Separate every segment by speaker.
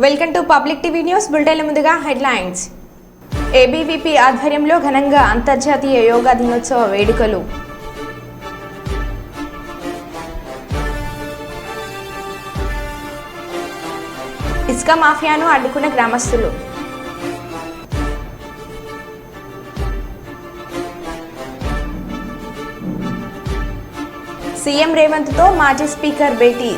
Speaker 1: Welcome to public TV news bulletin. ముందుగా headlines. ABVP ఆధ్వర్యంలో ఘనంగా అంతర్జాతీయ యోగా దినోత్సవ వేడుకలు. ఇసుక మాఫియాను అడ్డుకున్న గ్రామస్తులు. సీఎం రేవంత్తో మాజీ స్పీకర్ భేటీ.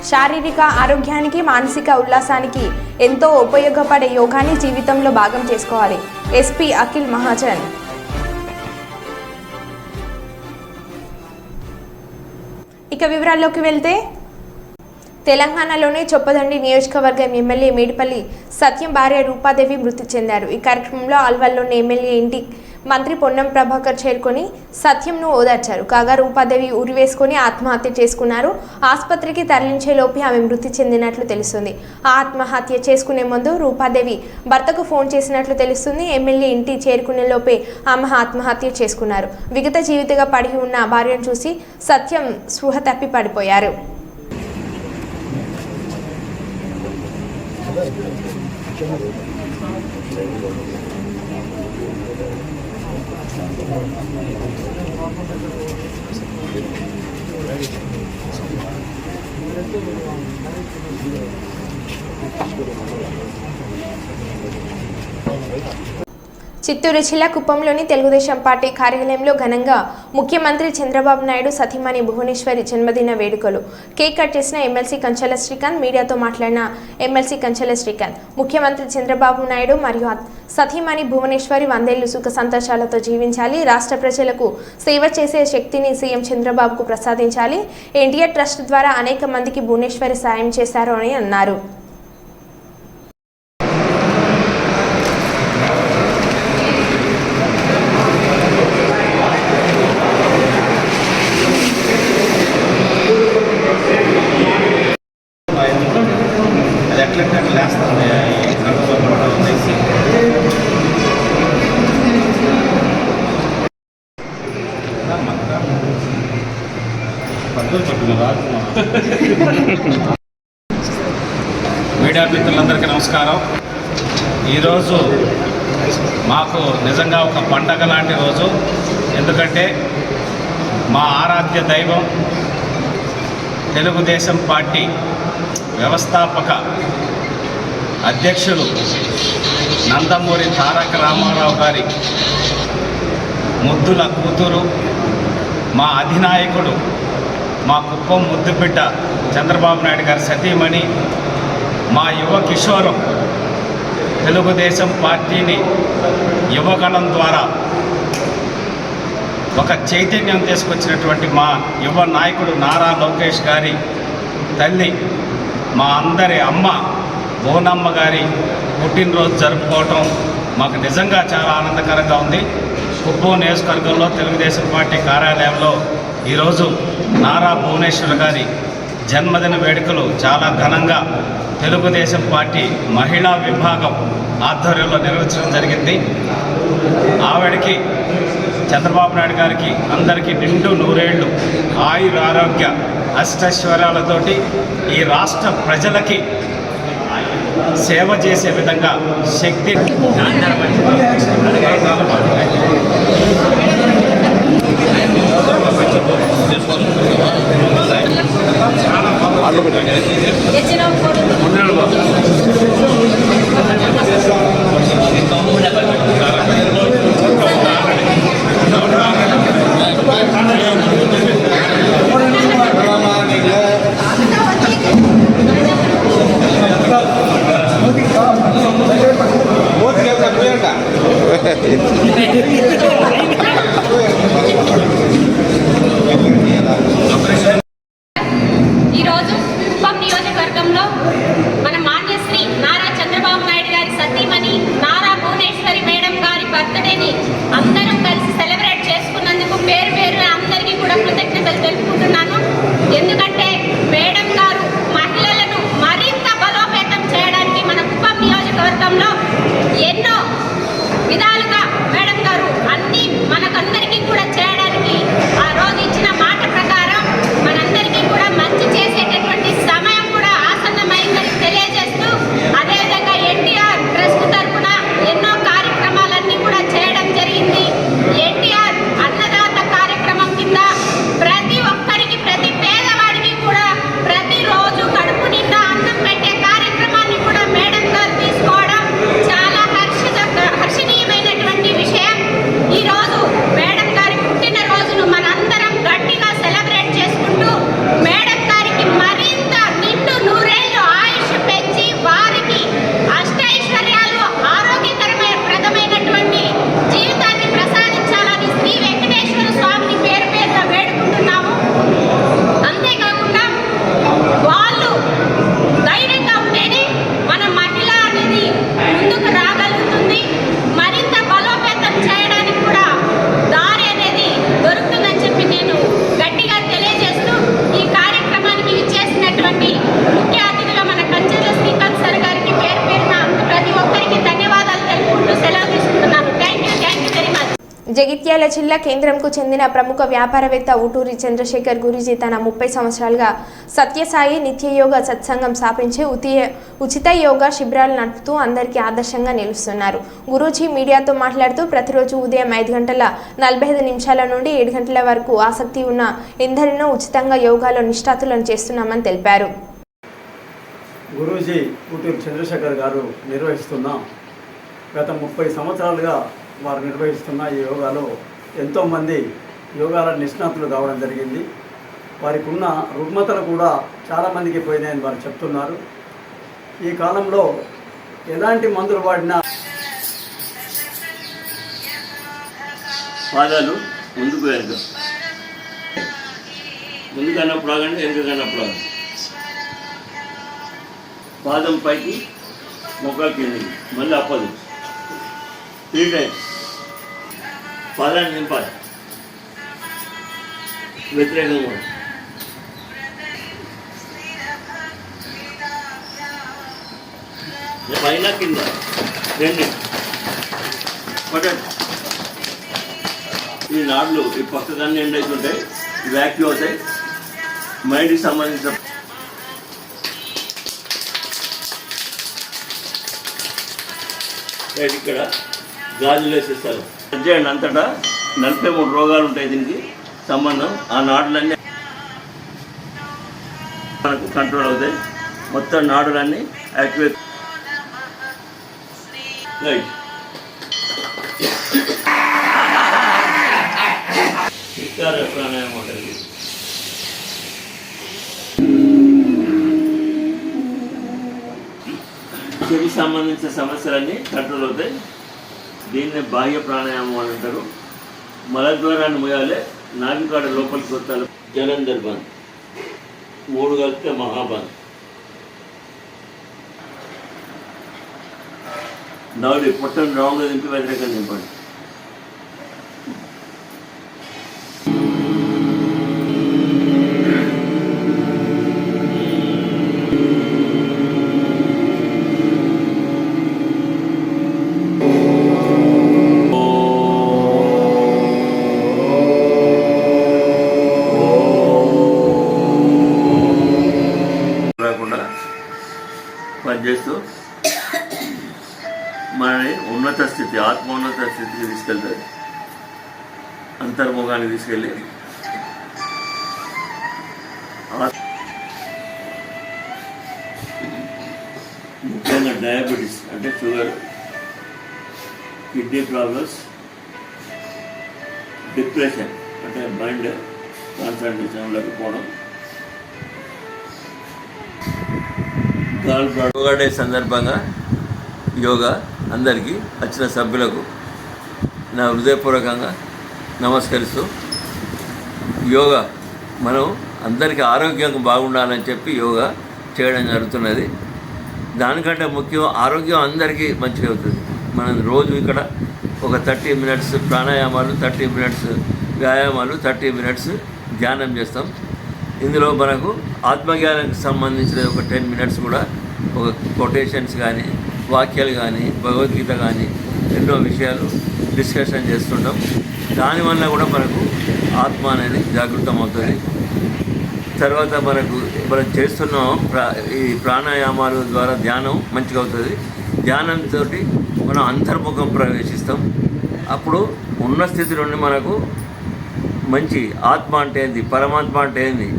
Speaker 1: శారీరక ఆరోగ్యానికి, మానసిక ఉల్లాసానికి ఎంతో ఉపయోగపడే యోగాని జీవితంలో భాగం చేసుకోవాలి. ఎస్పీ అఖిల్ మహాజన్. ఇక వివరాల్లోకి వెళ్తే, తెలంగాణలోని చొప్పదండి నియోజకవర్గం ఎమ్మెల్యే మేడిపల్లి సత్యం భార్య రూపాదేవి మృతి చెందారు. ఈ కార్యక్రమంలో ఆల్వాల్లోని ఎమ్మెల్యే ఇంటి మంత్రి పొన్నం ప్రభాకర్ చేరుకొని సత్యంను ఓదార్చారు. కాగా రూపాదేవి ఉరి వేసుకొని ఆత్మహత్య చేసుకున్నారు. ఆసుపత్రికి తరలించే లోపే ఆమె మృతి చెందినట్లు తెలుస్తుంది. ఆత్మహత్య చేసుకునే ముందు రూపాదేవి భర్తకు ఫోన్ చేసినట్లు తెలుస్తుంది. ఎమ్మెల్యే ఇంటి చేరుకునే లోపే ఆమె ఆత్మహత్య చేసుకున్నారు. విగత జీవితగా పడి ఉన్న భార్యను చూసి సత్యం స్పృహ తప్పి పడిపోయారు. చిత్తూరు జిల్లా కుప్పంలోని తెలుగుదేశం పార్టీ కార్యాలయంలో ఘనంగా ముఖ్యమంత్రి చంద్రబాబు నాయుడు సతీమణి భువనేశ్వరి జన్మదిన వేడుకలు. కేక్ కట్ చేసిన ఎమ్మెల్సీ కంచెల శ్రీకాంత్. మీడియాతో మాట్లాడిన ఎమ్మెల్సీ కంచెల శ్రీకాంత్, ముఖ్యమంత్రి చంద్రబాబు నాయుడు మరియు సతీమణి భువనేశ్వరి 100 ఏళ్లు సుఖ సంతోషాలతో జీవించాలి. రాష్ట్ర ప్రజలకు సేవ చేసే శక్తిని సీఎం చంద్రబాబుకు ప్రసాదించాలి. ఎన్టీఆర్ ట్రస్ట్ ద్వారా అనేక మందికి భువనేశ్వరి సాయం చేశారు అని అన్నారు.
Speaker 2: మీడియా మిత్రులందరికీ నమస్కారం. ఈరోజు మాకు నిజంగా ఒక పండగ లాంటి రోజు. ఎందుకంటే మా ఆరాధ్య దైవం తెలుగుదేశం పార్టీ వ్యవస్థాపక అధ్యక్షులు నందమూరి తారక రామారావు గారి ముద్దుల కూతురు, మా అధినాయకుడు, మా కుప్పం ముద్దుబిడ్డ చంద్రబాబు నాయుడు గారి సతీమణి, మా యువ కిషోరం తెలుగుదేశం పార్టీని యువగళం ద్వారా ఒక చైతన్యం తీసుకొచ్చినటువంటి మా యువ నాయకుడు నారా లోకేష్ గారి తల్లి, మా అందరి అమ్మ బోనమ్మ గారి పుట్టినరోజు జరుపుకోవటం మాకు నిజంగా చాలా ఆనందకరంగా ఉంది. కుప్పం నియోజకవర్గంలో తెలుగుదేశం పార్టీ కార్యాలయంలో ఈరోజు నారా భువనేశ్వర్ గారి జన్మదిన వేడుకలు చాలా ఘనంగా తెలుగుదేశం పార్టీ మహిళా విభాగం ఆధ్వర్యంలో నిర్వహించడం జరిగింది. ఆవిడకి, చంద్రబాబు నాయుడు గారికి, అందరికీ నిండు 100 ఏళ్ళు ఆయుర ఆరోగ్య అష్టైశ్వర్యాలతోటి ఈ రాష్ట్ర ప్రజలకి సేవ చేసే విధంగా శక్తి
Speaker 3: ఈరోజు కుప్పం నియోజకవర్గంలో మన మాన్యశ్రీ నారా చంద్రబాబు నాయుడు గారి సతీమణి నారా భువనేశ్వరి మేడం గారి బర్త్డేని అందరం కలిసి సెలబ్రేట్ చేసుకున్నందుకు పేరు పేరున అందరికీ కూడా కృతజ్ఞతలు తెలుపుకుంటున్నాను. ఎందుకంటే మేడం గారు మహిళలను మరింత బలోపేతం చేయడానికి మన కుప్పం నియోజకవర్గంలో ఎన్నో విధాలుగా మేడం గారు అన్ని మనకందరికీ కూడా
Speaker 1: మంచిర్యాల జిల్లా కేంద్రంకు చెందిన ప్రముఖ వ్యాపారవేత్త ఊటూరి చంద్రశేఖర్ గురూజీ తన 30 సంవత్సరాలుగా సత్యసాయి నిత్యయోగ సత్సంగం స్థాపించి ఉచిత యోగా శిబిరాలు నడుపుతూ అందరికీ ఆదర్శంగా నిలుస్తున్నారు. గురూజీ మీడియాతో మాట్లాడుతూ ప్రతిరోజు ఉదయం 5:45 నుండి 7 గంటల వరకు ఆసక్తి ఉన్న ఎందరినో ఉచితంగా యోగాలో నిష్ఠాతులను చేస్తున్నామని తెలిపారు.
Speaker 4: గురూజీ ఊటూరి చంద్రశేఖర్ గారు నిర్వహిస్తున్న గత 30 సంవత్సరాలుగా వారు నిర్వహిస్తున్న ఈ యోగాలో ఎంతోమంది యోగాల నిష్ణాతులు కావడం జరిగింది. వారికి ఉన్న రుగ్మతలు కూడా చాలామందికి పోయినాయని వారు చెప్తున్నారు. ఈ కాలంలో ఎలాంటి మందులు వాడినా
Speaker 5: పాదాలు ముందుకు వెనుక ముందుకన్నప్పుడు ఆగండి, వెనుకన్నప్పుడు ఆగండి. పాదం పైకి మొక్కలు కిందికి మళ్ళీ అప్పదు 3 టైమ్స్. పాదాన్ని నింపాలి వ్యతిరేకంగా పైన కింద 2 పట్టండి. ఈ నాడులు ఈ పక్కకన్నీ ఎండ్ అవుతుంటాయి, వ్యాక్యూ అవుతాయి. మైండ్కి సంబంధించిన ఇక్కడ గాజులు వేసేస్తారు. చేయండి. అంతటా 43 రోగాలు ఉంటాయి దీనికి సంబంధం. ఆ నాడులన్నీ మనకు కంట్రోల్ అవుతాయి. మొత్తం నాడులన్నీ యాక్టివేట్. రైట్. ప్రాణాయామం ఉంటుంది. చెవికి సంబంధించిన సమస్యలన్నీ కంట్రోల్ అవుతాయి. దీన్ని బాహ్య ప్రాణాయామం అని అంటారు. మలద్వారాన్ని మోయాలి, నాభికాడ లోపలికి వస్తాను. జలంధర్ బంద్ 3 కలిపితే మహాబంద్. నవ్వుడి పొట్టను రౌండ్గా దింపి వ్యతిరేకంగా దింపండి. పనిచేస్తూ మనని ఉన్నత స్థితి, ఆత్మోన్నత స్థితికి తీసుకెళ్తుంది. అంతర్ముఖానికి తీసుకెళ్ళి ముఖ్యంగా డయాబెటీస్ అంటే షుగర్, కిడ్నీ ప్రాబ్లమ్స్, డిప్రెషన్ అంటే మైండ్ కాన్సన్ట్రేషన్ లేకపోవడం, యోగా డే సందర్భంగా యోగా అందరికీ వచ్చిన సభ్యులకు నా హృదయపూర్వకంగా నమస్కరిస్తూ, యోగా మనం అందరికీ ఆరోగ్యంగా బాగుండాలని చెప్పి యోగా చేయడం జరుగుతున్నది. దానికంటే ముఖ్యం ఆరోగ్యం అందరికీ మంచిగా అవుతుంది. మనం రోజు ఇక్కడ ఒక 30 మినిట్స్ ప్రాణాయామాలు, 30 మినిట్స్ వ్యాయామాలు, 30 మినిట్స్ ధ్యానం చేస్తాం. ఇందులో మనకు ఆత్మజ్ఞానానికి సంబంధించిన ఒక 10 మినిట్స్ కూడా ఒక కొటేషన్స్ కానీ, వాక్యాలు కానీ, భగవద్గీత కానీ ఎన్నో విషయాలు డిస్కషన్ చేస్తుంటాం. దానివల్ల కూడా మనకు ఆత్మ అనేది జాగృతం అవుతుంది. తర్వాత మనం చేస్తున్న ఈ ప్రాణాయామాల ద్వారా ధ్యానం మంచిగా అవుతుంది. ధ్యానంతో మనం అంతర్ముఖం ప్రవేశిస్తాం. అప్పుడు ఉన్న స్థితి నుండి మనకు మంచి ఆత్మ అంటే ఏంది, పరమాత్మ అంటే ఏంది,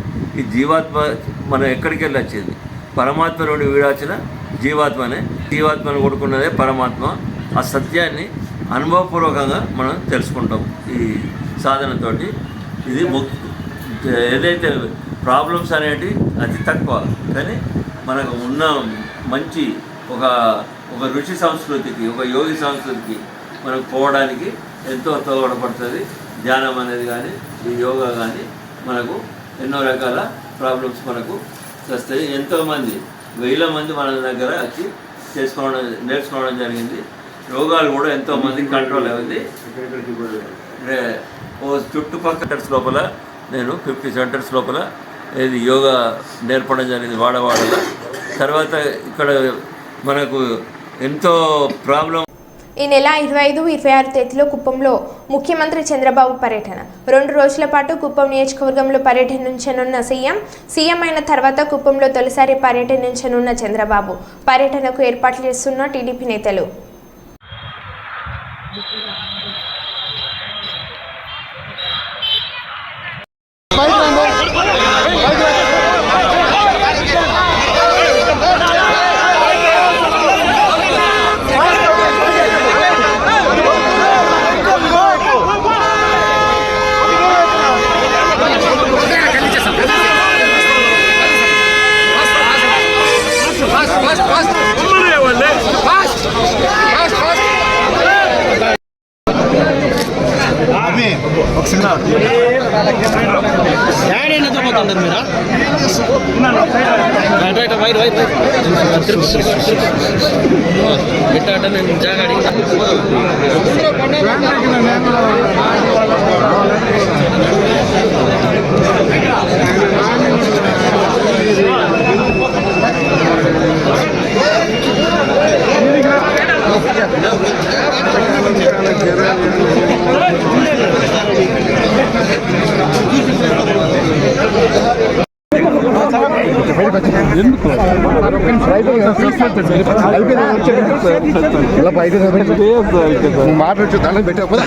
Speaker 5: ఈ జీవాత్మ మనం ఎక్కడికి వెళ్ళి వచ్చింది, పరమాత్మ నుండి వీడాల్సిన జీవాత్మనే, జీవాత్మను కొడుకున్నదే పరమాత్మ. ఆ సత్యాన్ని అనుభవపూర్వకంగా మనం తెలుసుకుంటాం ఈ సాధనతోటి. ఇది ఏదైతే ప్రాబ్లమ్స్ అనేవి అతి తక్కువ, కానీ మనకు ఉన్న మంచి ఒక ఋషి సంస్కృతికి, ఒక యోగి సంస్కృతికి మనకు పోవడానికి ఎంతో తోడ్పడుతుంది. ధ్యానం అనేది కానీ, ఈ యోగా కానీ మనకు ఎన్నో రకాల ప్రాబ్లమ్స్ మనకు వస్తాయి. ఎంతోమంది 1000 మంది మన దగ్గర వచ్చి నేర్చుకోవడం జరిగింది. రోగాలు కూడా ఎంతోమంది కంట్రోల్ అయింది. చుట్టుపక్కల సెంటర్స్ లోపల నేను 50 సెంటర్స్ లోపల ఇది యోగా నేర్పడం జరిగింది వాడవాడలో. తర్వాత ఇక్కడ మనకు ఎంతో ప్రాబ్లం.
Speaker 1: ఈ నెల 25, 26 తేదీలో కుప్పంలో ముఖ్యమంత్రి చంద్రబాబు పర్యటన. 2 రోజుల పాటు కుప్పం నియోజకవర్గంలో పర్యటించనున్న సీఎం అయిన తర్వాత కుప్పంలో తొలిసారి పర్యటించనున్న చంద్రబాబు పర్యటనకు ఏర్పాట్లు చేస్తున్న టీడీపీ నేతలు.
Speaker 6: మాట్లాడచ్చు దాన్ని పెట్టకపోతే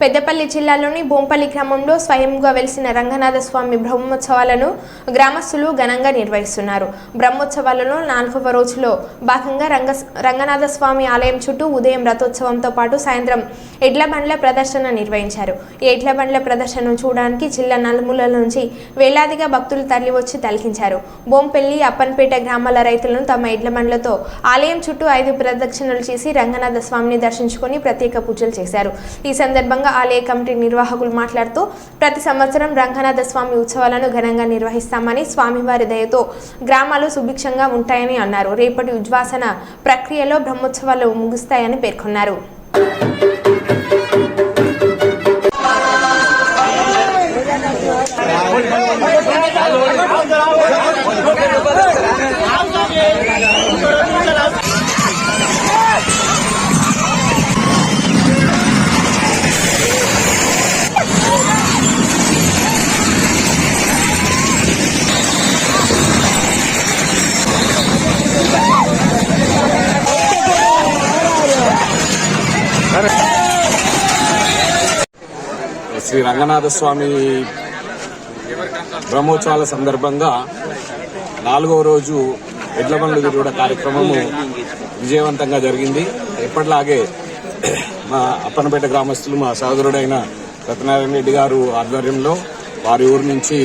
Speaker 1: పెద్దపల్లి జిల్లాలోని బోంపల్లి గ్రామంలో స్వయంగా వెలిసిన రంగనాథ స్వామి బ్రహ్మోత్సవాలను గ్రామస్తులు ఘనంగా నిర్వహిస్తున్నారు. బ్రహ్మోత్సవాలలో 4వ రోజులో భాగంగా రంగనాథ స్వామి ఆలయం చుట్టూ ఉదయం రథోత్సవంతో పాటు సాయంత్రం ఎడ్ల బండ్ల ప్రదర్శన నిర్వహించారు. ఈ ఎడ్ల బండ్ల ప్రదర్శనను చూడడానికి జిల్లా నలుమూలల నుంచి వేలాదిగా భక్తులు తరలివచ్చి తలకించారు. బోంపల్లి, అప్పన్పేట గ్రామాల రైతులను తమ ఎడ్ల బండ్లతో ఆలయం చుట్టూ 5 ప్రదక్షిణలు చేసి రంగనాథ స్వామిని దర్శించుకొని ప్రత్యేక పూజలు చేశారు. ఈ సందర్భంగా ఆలయ కమిటీ నిర్వాహకులు మాట్లాడుతూ ప్రతి సంవత్సరం రంగనాథ స్వామి ఉత్సవాలను ఘనంగా నిర్వహిస్తామని, స్వామివారి దయతో గ్రామాలు సుభిక్షంగా ఉంటాయని అన్నారు. రేపటి ఉద్వాసన ప్రక్రియలో బ్రహ్మోత్సవాలు ముగుస్తాయని పేర్కొన్నారు.
Speaker 7: శ్రీ రంగనాథ స్వామి బ్రహ్మోత్సవాల సందర్భంగా 4వ రోజు ఎడ్ల బండ్లు తిరుగుడు కార్యక్రమము విజయవంతంగా జరిగింది. ఎప్పటిలాగే మా అప్పనపేట గ్రామస్తులు, మా సోదరుడైన సత్యనారాయణ రెడ్డి గారు ఆధ్వర్యంలో వారి ఊరు నుంచి,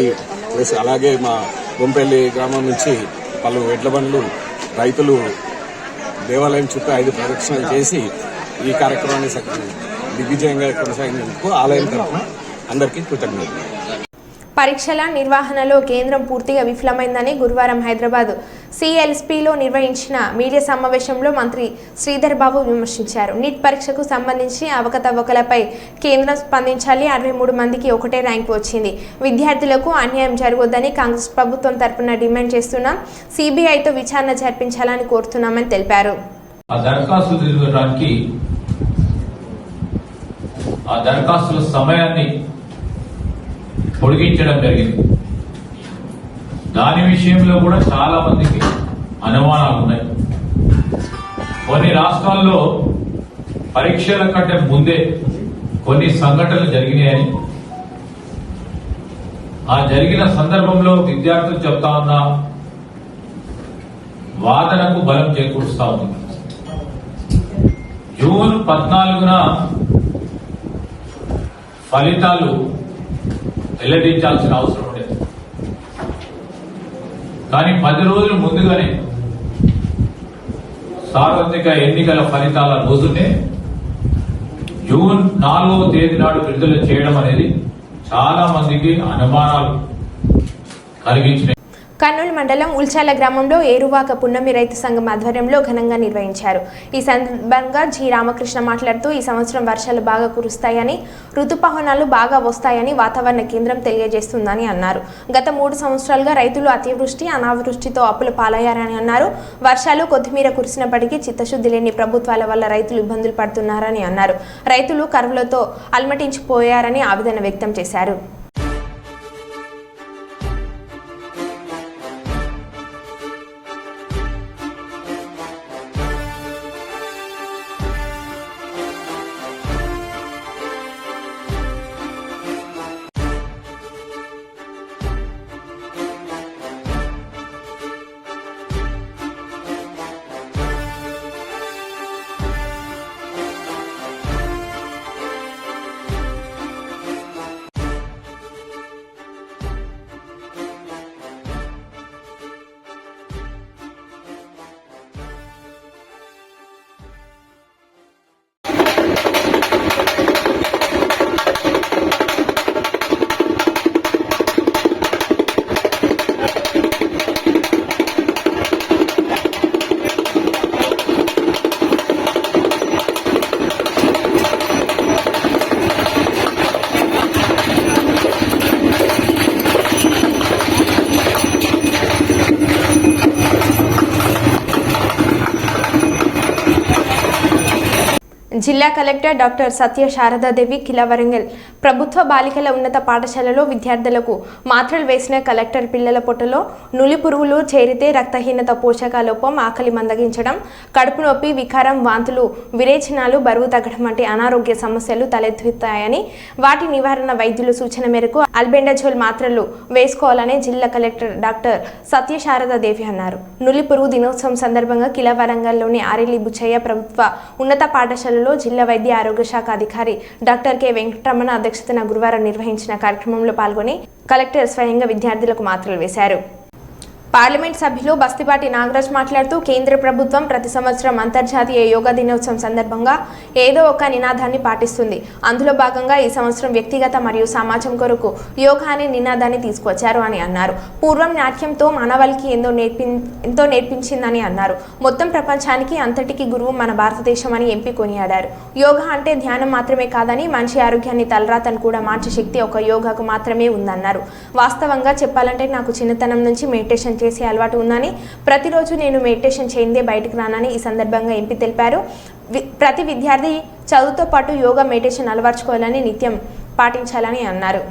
Speaker 7: అలాగే మా బొంపల్లి గ్రామం నుంచి పలు ఎడ్ల బండ్లు రైతులు దేవాలయం చుట్టూ 5 ప్రదక్షిణలు చేసి ఈ కార్యక్రమాన్ని దిగ్విజయంగా కొనసాగినందుకు ఆలయం తరఫున అందరికీ కృతజ్ఞతలు.
Speaker 1: పరీక్షల నిర్వహణలో కేంద్రం పూర్తిగా విఫలమైందని గురువారం హైదరాబాద్ సిఎల్ఎస్పీలో నిర్వహించిన మీడియా సమావేశంలో మంత్రి శ్రీధర్ బాబు విమర్శించారు. నీట్ పరీక్షకు సంబంధించి అవకతవకలపై కేంద్రం స్పందించాలి. 63 మందికి ఒకటే ర్యాంకు వచ్చింది. విద్యార్థులకు అన్యాయం జరగొద్దని కాంగ్రెస్ ప్రభుత్వం తరపున డిమాండ్ చేస్తున్నాం. సిబిఐతో విచారణ జరిపించాలని కోరుతున్నామని తెలిపారు.
Speaker 8: ఆ దరఖాస్తుల సమయాన్ని పొడిగించడం జరిగింది. దాని విషయంలో కూడా చాలా మందికి అనుమానాలు ఉన్నాయి. కొన్ని రాష్ట్రాల్లో పరీక్షల కంటే ముందే కొన్ని సంఘటనలు జరిగినాయని, ఆ జరిగిన సందర్భంలో విద్యార్థులు చెప్తా ఉన్న వాదనకు బలం చేకూరుస్తా ఉంది. జూన్ 14న ఫలితాలు వెల్లడించాల్సిన అవసరం ఉండేది. కానీ 10 రోజులు ముందుగానే సార్వత్రిక ఎన్నికల ఫలితాల రోజునే జూన్ 4వ తేదీ నాడు విడుదల చేయడం అనేది చాలా మందికి అనుమానాలు కలిగించినాయి.
Speaker 1: కర్నూలు మండలం ఉల్చాల గ్రామంలో ఏరువాక పున్నమి రైతు సంఘం ఆధ్వర్యంలో ఘనంగా నిర్వహించారు. ఈ సందర్భంగా జి రామకృష్ణ మాట్లాడుతూ ఈ సంవత్సరం వర్షాలు బాగా కురుస్తాయని, ఋతుపవనాలు బాగా వస్తాయని వాతావరణ కేంద్రం తెలియజేస్తుందని అన్నారు. గత 3 సంవత్సరాలుగా రైతులు అతివృష్టి అనావృష్టితో అప్పుల పాలయ్యారని అన్నారు. వర్షాలు కొద్దిమీర కురిసినప్పటికీ చిత్తశుద్ధి లేని ప్రభుత్వాల వల్ల రైతులు ఇబ్బందులు పడుతున్నారని అన్నారు. రైతులు కరువులతో అలమటించిపోయారని ఆవేదన వ్యక్తం చేశారు. జిల్లా కలెక్టర్ డాక్టర్ సత్య శారదాదేవి కిలవరంగల్ ప్రభుత్వ బాలికల ఉన్నత పాఠశాలలో విద్యార్థులకు మాత్రలు వేసిన కలెక్టర్ పిల్లల పొట్టలో నులి పురుగులు చేరితే రక్తహీనత, పోషకాలోపం, ఆకలి మందగించడం, కడుపు నొప్పి, వికారం, వాంతులు, విరేచనాలు, బరువు తగ్గడం వంటి అనారోగ్య సమస్యలు తలెత్తుతాయని, వాటి నివారణ వైద్యుల సూచన మేరకు అల్బెండజోల్ మాత్రలు వేసుకోవాలని జిల్లా కలెక్టర్ డాక్టర్ సత్య శారదాదేవి అన్నారు. నులి పురుగు దినోత్సవం సందర్భంగా కిలవరంగల్లోని ఆరెల్లి బుచ్చయ్య ప్రభుత్వ ఉన్నత పాఠశాలలో జిల్లా వైద్య ఆరోగ్య శాఖ అధికారి డాక్టర్ కె వెంకటరమణ అధ్యక్షతన గురువారం నిర్వహించిన కార్యక్రమంలో పాల్గొని కలెక్టర్ స్వయంగా విద్యార్థులకు మాత్రలు వేశారు. పార్లమెంట్ సభ్యులు బస్తిపాటి నాగరాజ్ మాట్లాడుతూ కేంద్ర ప్రభుత్వం ప్రతి సంవత్సరం అంతర్జాతీయ యోగా దినోత్సవం సందర్భంగా ఏదో ఒక నినాదాన్ని పాటిస్తుంది. అందులో భాగంగా ఈ సంవత్సరం వ్యక్తిగత మరియు సమాజం కొరకు యోగా అనే నినాదాన్ని తీసుకొచ్చారు అని అన్నారు. పూర్వం నాట్యంతో మానవాళికి ఎంతో నేర్పించిందని అన్నారు. మొత్తం ప్రపంచానికి అంతటికి గురువు మన భారతదేశం అని ఎంపీ కొనియాడారు. యోగా అంటే ధ్యానం మాత్రమే కాదని మనిషి ఆరోగ్యాన్ని తలరాతను కూడా మార్చే శక్తి ఒక యోగాకు మాత్రమే ఉందన్నారు. వాస్తవంగా చెప్పాలంటే నాకు చిన్నతనం నుంచి మెడిటేషన్ చేసే అలవాటు ఉందని, ప్రతిరోజు నేను మెడిటేషన్ చేయిందే బయటకు రానని ఈ సందర్భంగా ఎంపీ తెలిపారు. ప్రతి విద్యార్థి చదువుతో పాటు యోగా, మెడిటేషన్ అలవర్చుకోవాలని, నిత్యం పాటించాలని అన్నారు.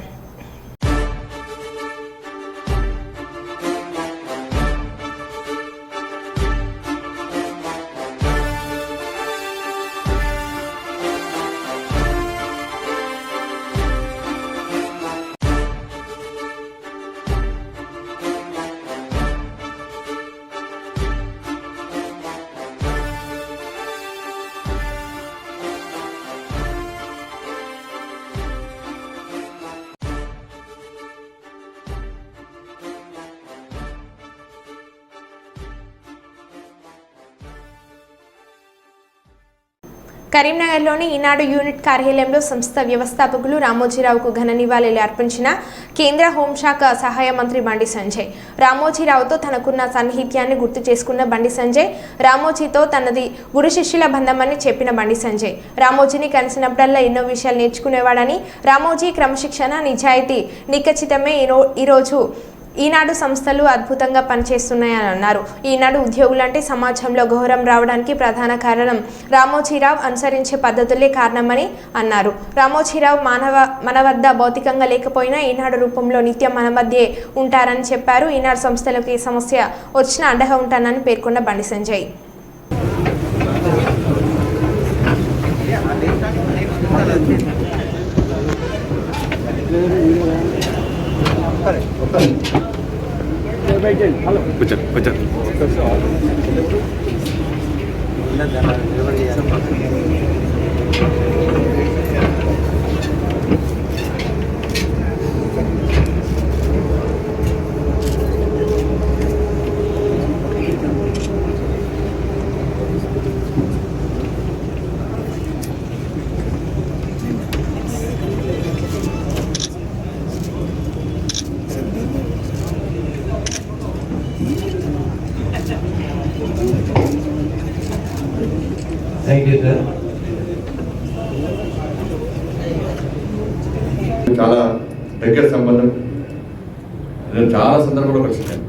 Speaker 1: కరీంనగర్లోని ఈనాడు యూనిట్ కార్యాలయంలో సంస్థ వ్యవస్థాపకులు రామోజీరావుకు ఘన నివాళులు అర్పించిన కేంద్ర హోంశాఖ సహాయ మంత్రి బండి సంజయ్. రామోజీరావుతో తనకున్న సాన్నిహిత్యాన్ని గుర్తు చేసుకున్న బండి సంజయ్, రామోజీతో తనది గురు శిష్యుల బంధమని చెప్పిన బండి సంజయ్, రామోజీని కలిసినప్పుడల్లా ఎన్నో విషయాలు నేర్చుకునేవాడని, రామోజీ క్రమశిక్షణ, నిజాయితీ, నిఖచ్చితమే ఈరోజు ఈనాడు సంస్థలు అద్భుతంగా పనిచేస్తున్నాయని అన్నారు. ఈనాడు ఉద్యోగులంటే సమాజంలో గౌరవం రావడానికి ప్రధాన కారణం రామోజీరావు అనుసరించే పద్ధతులే కారణమని అన్నారు. రామోజీరావు మన వద్ద భౌతికంగా లేకపోయినా ఈనాడు రూపంలో నిత్యం మన మధ్యే ఉంటారని చెప్పారు. ఈనాడు సంస్థలకు ఏ సమస్య వచ్చినా అండగా ఉంటానని పేర్కొన్న బండి సంజయ్.
Speaker 6: చాలా దగ్గర సంబంధం. నేను చాలా సందర్భంలో కలిసాను.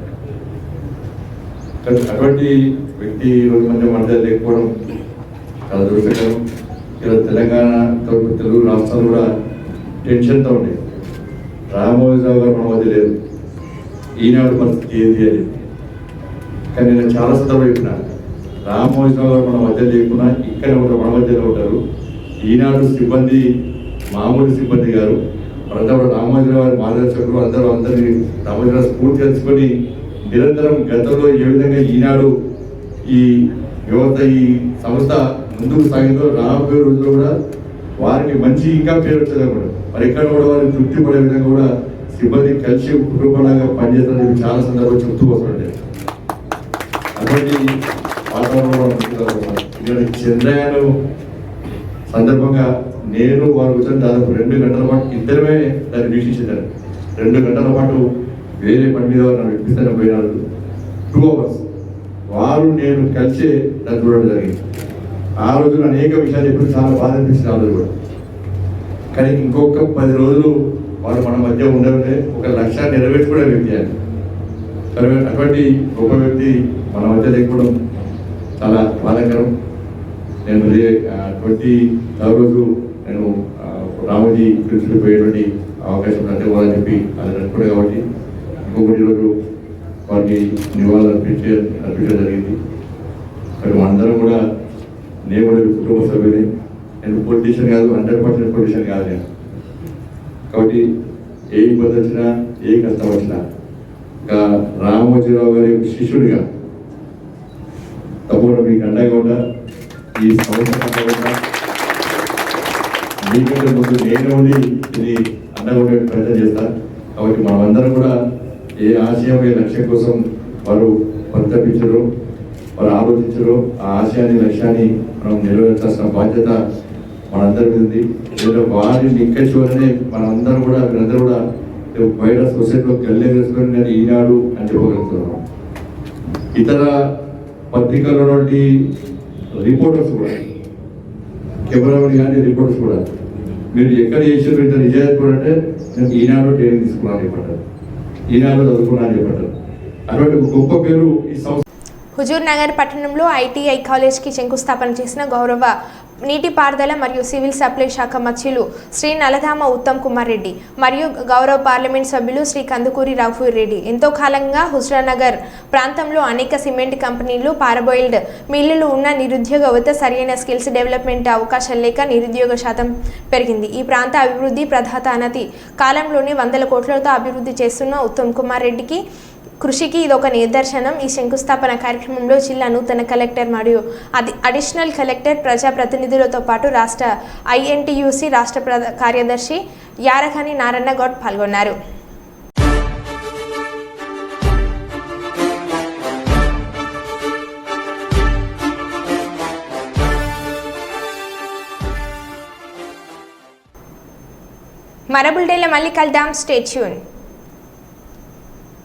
Speaker 6: అటువంటి వ్యక్తి ఈరోజు మధ్య లేకపోవడం చాలా దురదృష్టకరం. ఇలా తెలంగాణ తెలుగు రాష్ట్రాలు కూడా టెన్షన్తో ఉండేది. రామోజీరావు గారు మన మధ్య లేదు, ఈనాడు పరిస్థితి ఏది అని. కానీ నేను చాలా సందర్భంలో చెప్పినాను, రామోజీరావు గారు మన మధ్య లేకుండా ఇక్కడ మన మధ్యలో ఉంటారు. ఈనాడు సిబ్బంది మామూలు సిబ్బంది గారు, అందరూ రామోజీరావు గారి మార్గదర్శకులు, అందరినీ రామోజీరావు స్ఫూర్తి తెలుసుకొని నిరంతరం గతంలో ఏ విధంగా ఈనాడు ఈ యువత ఈ సంస్థ ముందుకు సాగిందో రాబోయే రోజుల్లో కూడా వారికి మంచి ఇంకా పేరు వచ్చేది కూడా మరి ఎక్కడ కూడా వారికి తృప్తి పడే విధంగా కూడా సిబ్బంది కలిసి కుటుంబంలాగా పనిచేస్తారని చాలా సందర్భంగా చెప్తూ వస్తుండే. అటువంటి వాతావరణంలో చంద్రయాన్ సందర్భంగా నేను వారు వచ్చిన దాదాపు 2 గంటల పాటు ఇద్దరమే దాన్ని వీక్షించారు. 2 గంటల పాటు వేరే పని మీద నన్ను ఇప్పిస్తాను పోయినారు. 2 hours వారు నేను కలిసే దాన్ని చూడడం జరిగింది. ఆ రోజున అనేక విషయాలు ఎప్పుడు చాలా బాధ అనిపించింది. ఆ రోజు కూడా కానీ ఇంకొక 10 రోజులు వారు మన మధ్య ఉండవే ఒక లక్ష్యాన్ని నెరవేర్చుకునే వ్యక్తి అని. అటువంటి గొప్ప వ్యక్తి మన మధ్య లేకపోవడం చాలా బాధాకరం. నేను 24వ రోజు నేను రామోజీ ప్రిన్సిపల్ పోయేటువంటి అవకాశం అంటే ఇవ్వాలని చెప్పి అది అనుకున్నాను. కాబట్టి ఇంకొకటి రోజు వారికి నివాళులు అర్పించడం జరిగింది. మరి మనందరం కూడా నేను కూడా కుటుంబ సభ్యుని, నేను పొలిటీషియన్ కాదు, 100% పొలిటీషియన్ కాదు నేను. కాబట్టి ఏ ఇబ్బంది వచ్చినా ఏ కష్టం వచ్చినా ఇంకా రామోజీరావు గారి శిష్యుడిగా తప్పకుండా మీకు అండగా కూడా ఈ సంవత్సరం మీకంటే ముందు నేను ఉండి ఇది అండగా ఉండే ప్రయత్నం చేస్తాను. కాబట్టి మనమందరం కూడా ఏ ఆశయం ఏ లక్ష్యం కోసం వారు పరితపించరు, వారు ఆలోచించరు, ఆ ఆశయాన్ని లక్ష్యాన్ని మనం నెరవేర్చాల్సిన బాధ్యత మనందరి మీద ఉంది. లేదా వారిని నిక్కచ్చువలనే మనందరం కూడా మీరందరూ కూడా బయట సొసైటీలో గల్లే వేసుకొని నేను ఈనాడు అని చెప్పగలుగుతున్నాను. ఇతర పత్రికల్లో నుండి రిపోర్టర్స్ కూడా, కెమెరామెన్ కానీ రిపోర్టర్స్ కూడా మీరు ఎక్కడ చేసారు ఇంత నిజాయితీ కూడా అంటే నేను ఈనాడు ట్రైనింగ్ తీసుకున్నాను చెప్పంటారు, ఈనాడు చదువుకున్నాను చెప్పంటారు. అటువంటి గొప్ప పేరు ఈ సంస్థ.
Speaker 1: హుజూర్ నగర్ పట్టణంలో ఐటీఐ కాలేజ్కి శంకుస్థాపన చేసిన గౌరవ నీటిపారుదల మరియు సివిల్ సప్లై శాఖ మంత్రులు శ్రీ నలధామ ఉత్తమ్ కుమార్ రెడ్డి మరియు గౌరవ పార్లమెంట్ సభ్యులు శ్రీ కందుకూరి రఘువీర్ రెడ్డి ఎంతో కాలంగా హుజూర్నగర్ ప్రాంతంలో అనేక సిమెంట్ కంపెనీలు, పారాబోయిల్డ్ మిల్లులు ఉన్న నిరుద్యోగ యువత సరైన స్కిల్స్ డెవలప్మెంట్ అవకాశాలు లేక నిరుద్యోగ శాతం పెరిగింది. ఈ ప్రాంత అభివృద్ధి ప్రధాత అనతి కాలంలోనే 100 కోట్లతో అభివృద్ధి చేస్తున్న ఉత్తమ్ కుమార్ రెడ్డికి కృషికి ఇదొక నిదర్శనం. ఈ శంకుస్థాపన కార్యక్రమంలో జిల్లా నూతన కలెక్టర్ మరియు అడిషనల్ కలెక్టర్, ప్రజాప్రతినిధులతో పాటు రాష్ట్ర ఐఎన్టీయూసీ రాష్ట్ర కార్యదర్శి యారఖాని నారాయణ గౌడ్ పాల్గొన్నారు. మరో బులెటిన్లో మళ్ళీ కలుద్దాం. Stay tune.